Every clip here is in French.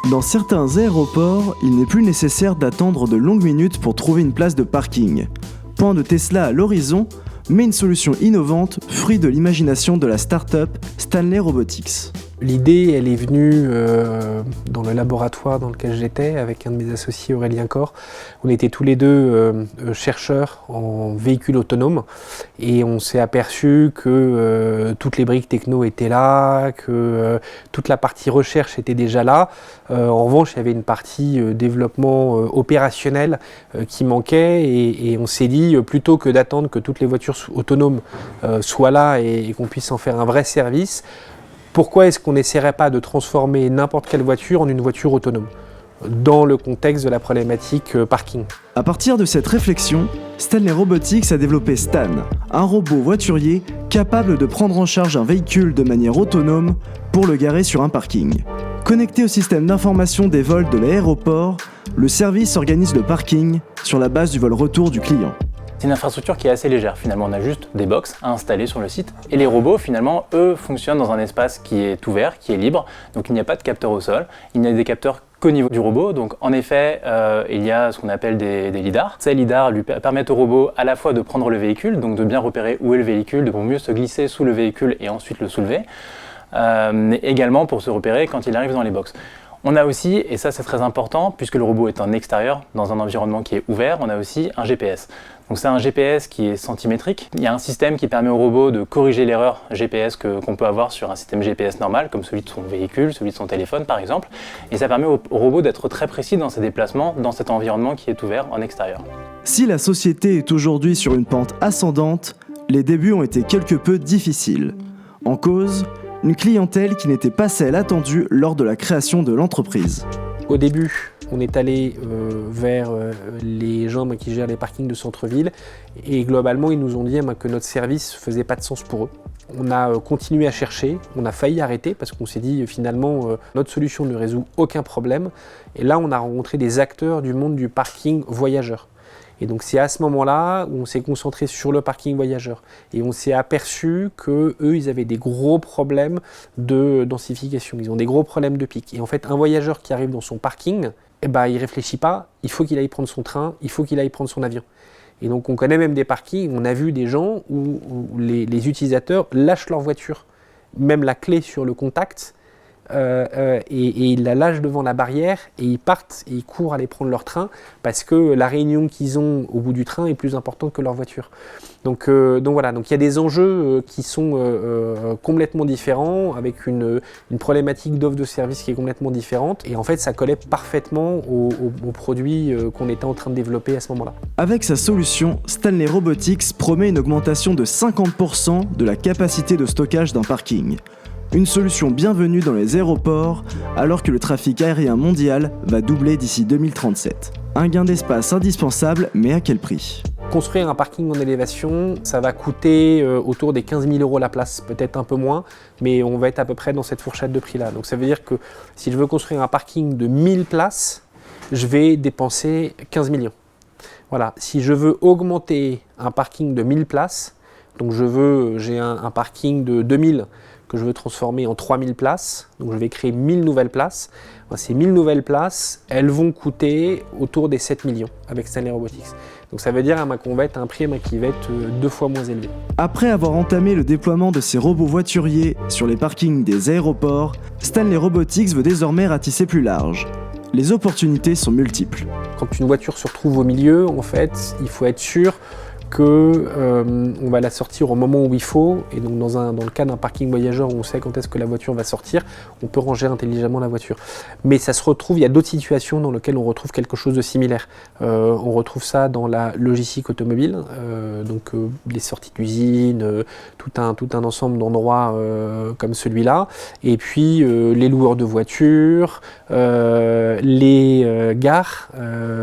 Dans certains aéroports, il n'est plus nécessaire d'attendre de longues minutes pour trouver une place de parking. Point de Tesla à l'horizon, mais une solution innovante, fruit de l'imagination de la start-up Stanley Robotics. L'idée, elle est venue dans le laboratoire dans lequel j'étais avec un de mes associés, Aurélien Corr. On était tous les deux chercheurs en véhicules autonomes et on s'est aperçu que toutes les briques techno étaient là, que toute la partie recherche était déjà là. En revanche, il y avait une partie développement opérationnel qui manquait et on s'est dit, plutôt que d'attendre que toutes les voitures autonomes soient là et qu'on puisse en faire un vrai service, pourquoi est-ce qu'on n'essaierait pas de transformer n'importe quelle voiture en une voiture autonome dans le contexte de la problématique parking? À partir de cette réflexion, Stanley Robotics a développé Stan, un robot voiturier capable de prendre en charge un véhicule de manière autonome pour le garer sur un parking. Connecté au système d'information des vols de l'aéroport, le service organise le parking sur la base du vol retour du client. C'est une infrastructure qui est assez légère, finalement on a juste des box à installer sur le site et les robots finalement eux fonctionnent dans un espace qui est ouvert, qui est libre, donc il n'y a pas de capteur au sol, il n'y a des capteurs qu'au niveau du robot, donc en effet il y a ce qu'on appelle des lidars. Ces lidars lui permettent au robot à la fois de prendre le véhicule, donc de bien repérer où est le véhicule, de mieux se glisser sous le véhicule et ensuite le soulever, mais également pour se repérer quand il arrive dans les box. On a aussi, et ça c'est très important, puisque le robot est en extérieur, dans un environnement qui est ouvert, on a aussi un GPS. Donc c'est un GPS qui est centimétrique. Il y a un système qui permet au robot de corriger l'erreur GPS qu'on peut avoir sur un système GPS normal, comme celui de son véhicule, celui de son téléphone par exemple. Et ça permet au robot d'être très précis dans ses déplacements dans cet environnement qui est ouvert en extérieur. Si la société est aujourd'hui sur une pente ascendante, les débuts ont été quelque peu difficiles. En cause, une clientèle qui n'était pas celle attendue lors de la création de l'entreprise. Au début, on est allé vers les gens qui gèrent les parkings de centre-ville et globalement, ils nous ont dit que notre service ne faisait pas de sens pour eux. On a continué à chercher, on a failli arrêter parce qu'on s'est dit finalement notre solution ne résout aucun problème. Et là, on a rencontré des acteurs du monde du parking voyageur. Et donc c'est à ce moment-là où on s'est concentré sur le parking voyageur. Et on s'est aperçu qu'eux, ils avaient des gros problèmes de densification, ils ont des gros problèmes de pic. Et en fait, un voyageur qui arrive dans son parking, il ne réfléchit pas, il faut qu'il aille prendre son train, il faut qu'il aille prendre son avion. Et donc on connaît même des parkings, on a vu des gens où les utilisateurs lâchent leur voiture, même la clé sur le contact, et ils la lâchent devant la barrière et ils partent et ils courent aller prendre leur train parce que la réunion qu'ils ont au bout du train est plus importante que leur voiture. Donc voilà, donc il y a des enjeux qui sont complètement différents avec une problématique d'offre de service qui est complètement différente et en fait ça collait parfaitement au produit qu'on était en train de développer à ce moment-là. Avec sa solution, Stanley Robotics promet une augmentation de 50% de la capacité de stockage d'un parking. Une solution bienvenue dans les aéroports, alors que le trafic aérien mondial va doubler d'ici 2037. Un gain d'espace indispensable, mais à quel prix ? Construire un parking en élévation, ça va coûter autour des 15 000 € la place, peut-être un peu moins, mais on va être à peu près dans cette fourchette de prix-là. Donc ça veut dire que si je veux construire un parking de 1000 places, je vais dépenser 15 millions. Voilà. Si je veux augmenter un parking de 1000 places, donc j'ai un parking de 2000 que je veux transformer en 3000 places, donc je vais créer 1000 nouvelles places. Ces 1000 nouvelles places, elles vont coûter autour des 7 millions avec Stanley Robotics. Donc ça veut dire qu'on va être à un prix qui va être 2 fois moins élevé. Après avoir entamé le déploiement de ces robots voituriers sur les parkings des aéroports, Stanley Robotics veut désormais ratisser plus large. Les opportunités sont multiples. Quand une voiture se retrouve au milieu, en fait, il faut être sûr qu'on va la sortir au moment où il faut, et donc dans le cas d'un parking voyageur où on sait quand est-ce que la voiture va sortir, on peut ranger intelligemment la voiture. Mais ça se retrouve, il y a d'autres situations dans lesquelles on retrouve quelque chose de similaire. On retrouve ça dans la logistique automobile, donc les sorties d'usine, tout un ensemble d'endroits comme celui-là, et puis les loueurs de voitures, les gares,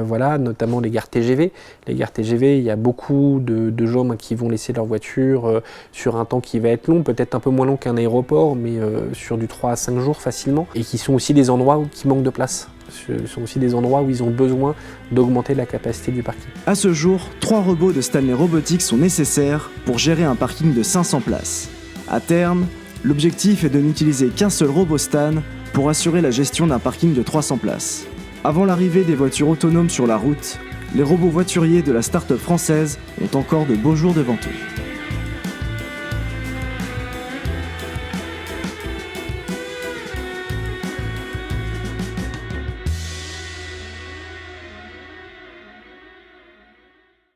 voilà, notamment les gares TGV. Les gares TGV, il y a beaucoup de gens qui vont laisser leur voiture sur un temps qui va être long, peut-être un peu moins long qu'un aéroport, mais sur du 3 à 5 jours facilement, et qui sont aussi des endroits qui manquent de place. Ce sont aussi des endroits où ils ont besoin d'augmenter la capacité du parking. À ce jour, 3 robots de Stanley Robotics sont nécessaires pour gérer un parking de 500 places. À terme, l'objectif est de n'utiliser qu'un seul robot Stan pour assurer la gestion d'un parking de 300 places. Avant l'arrivée des voitures autonomes sur la route, les robots voituriers de la start-up française ont encore de beaux jours devant eux.